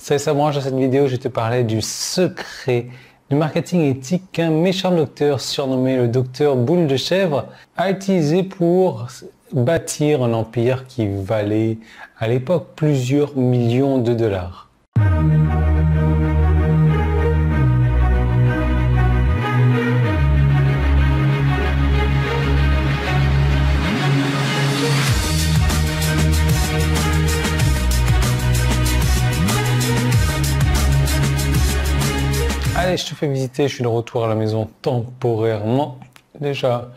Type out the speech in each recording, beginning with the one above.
Salut, ça branche. Dans cette vidéo, je te parlais du secret du marketing éthique qu'un méchant docteur surnommé le docteur Boule de Chèvre a utilisé pour bâtir un empire qui valait à l'époque plusieurs millions de dollars. Allez, je te fais visiter, je suis de retour à la maison temporairement. Déjà,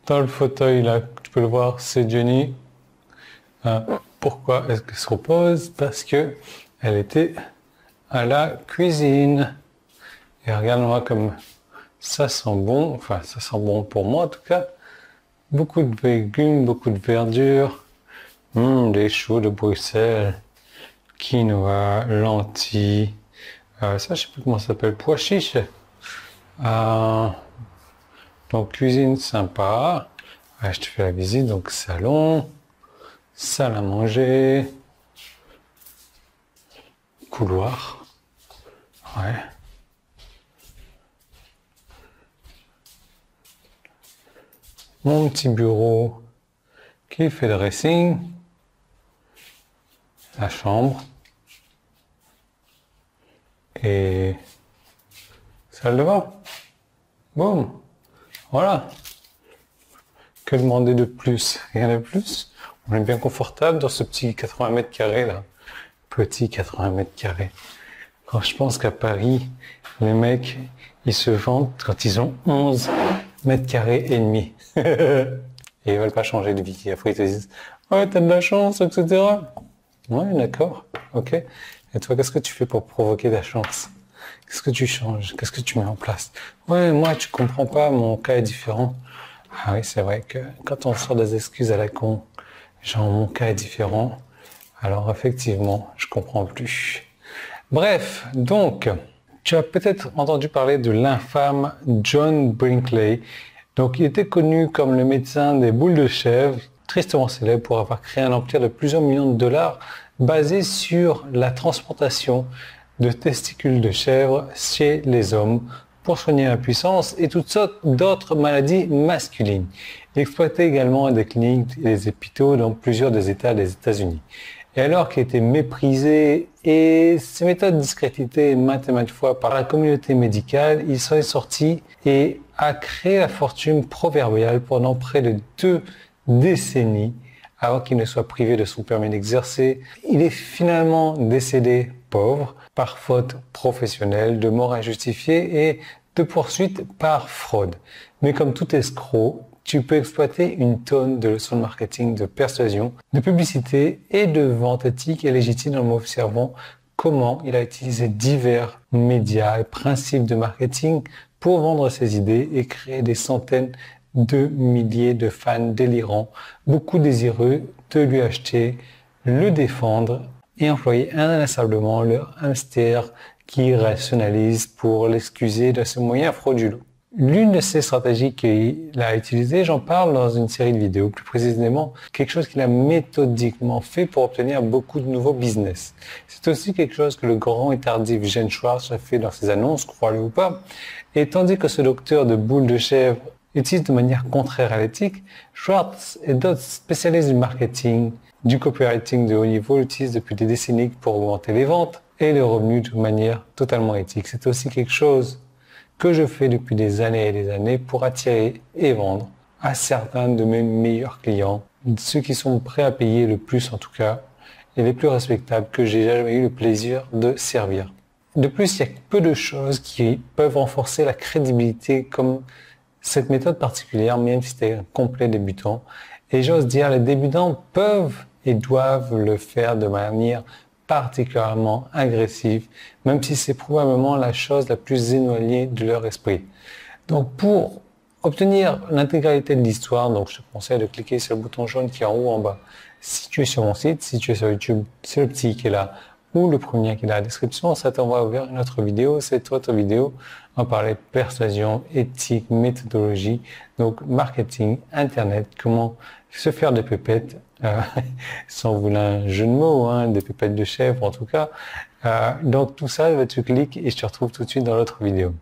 dans le fauteuil, là, tu peux le voir, c'est Jenny. Pourquoi est-ce qu'elle se repose? Parce que elle était à la cuisine. Et regarde-moi comme ça sent bon, enfin ça sent bon pour moi en tout cas. Beaucoup de légumes, beaucoup de verdure, des choux de Bruxelles, quinoa, lentilles. Ça, je sais plus comment ça s'appelle, pois chiches. Donc, cuisine sympa. Je te fais la visite, donc salon, salle à manger, couloir. Ouais. Mon petit bureau qui fait le dressing. La chambre. Et salle de bain. Boum. Voilà. Que demander de plus? Rien de plus. On est bien confortable dans ce petit 80 mètres carrés là. Petit 80 mètres carrés. Quand je pense qu'à Paris, les mecs, ils se vantent quand ils ont 11 mètres carrés et demi. Et ils veulent pas changer de vie. Après ils te disent, ouais, t'as de la chance, etc. Ouais, d'accord. Ok. Et toi, qu'est-ce que tu fais pour provoquer la chance? Qu'est-ce que tu changes? Qu'est-ce que tu mets en place? Ouais, moi, tu comprends pas, mon cas est différent. Ah oui, c'est vrai que quand on sort des excuses à la con, genre mon cas est différent, alors effectivement, je comprends plus. Bref, donc, tu as peut-être entendu parler de l'infâme John Brinkley. Donc, il était connu comme le médecin des boules de chèvre, tristement célèbre pour avoir créé un empire de plusieurs millions de dollars basé sur la transplantation de testicules de chèvre chez les hommes pour soigner l'impuissance et toutes sortes d'autres maladies masculines. Il exploitait également des cliniques et des hôpitaux dans plusieurs des États des États-Unis. Et alors qu'il était méprisé et ses méthodes discréditées maintes et maintes fois par la communauté médicale, il s'en est sorti et a créé la fortune proverbiale pendant près de 2 décennies avant qu'il ne soit privé de son permis d'exercer. Il est finalement décédé pauvre, par faute professionnelle, de mort injustifiée et de poursuite par fraude. Mais comme tout escroc, tu peux exploiter une tonne de leçons de marketing, de persuasion, de publicité et de vente éthique et légitime en observant comment il a utilisé divers médias et principes de marketing pour vendre ses idées et créer des centaines de milliers de fans délirants, beaucoup désireux de lui acheter, le défendre et employer inlassablement leur hamster qui rationalise pour l'excuser de ce moyen frauduleux. L'une de ces stratégies qu'il a utilisées, j'en parle dans une série de vidéos, plus précisément quelque chose qu'il a méthodiquement fait pour obtenir beaucoup de nouveaux business. C'est aussi quelque chose que le grand et tardif Gene Schwartz a fait dans ses annonces, crois-le ou pas. Et tandis que ce docteur de boule de chèvre utilise de manière contraire à l'éthique, Schwartz et d'autres spécialistes du marketing, du copywriting de haut niveau l'utilisent depuis des décennies pour augmenter les ventes et les revenus de manière totalement éthique. C'est aussi quelque chose que je fais depuis des années et des années pour attirer et vendre à certains de mes meilleurs clients, ceux qui sont prêts à payer le plus en tout cas, et les plus respectables que j'ai jamais eu le plaisir de servir. De plus, il y a peu de choses qui peuvent renforcer la crédibilité comme cette méthode particulière, même si tu es un complet débutant. Et j'ose dire, les débutants peuvent et doivent le faire de manière particulièrement agressive, même si c'est probablement la chose la plus éloignée de leur esprit. Donc pour obtenir l'intégralité de l'histoire, donc je te conseille de cliquer sur le bouton jaune qui est en haut en bas. Si tu es sur mon site, si tu es sur YouTube, c'est le petit qui est là, ou le premier qui est dans la description, ça t'envoie vers une autre vidéo. Cette autre vidéo, on parlait de persuasion, éthique, méthodologie, donc marketing, internet, comment se faire des pépettes, sans vouloir un jeu de mots, hein, des pépettes de chèvre en tout cas, Donc tout ça, tu cliques et je te retrouve tout de suite dans l'autre vidéo.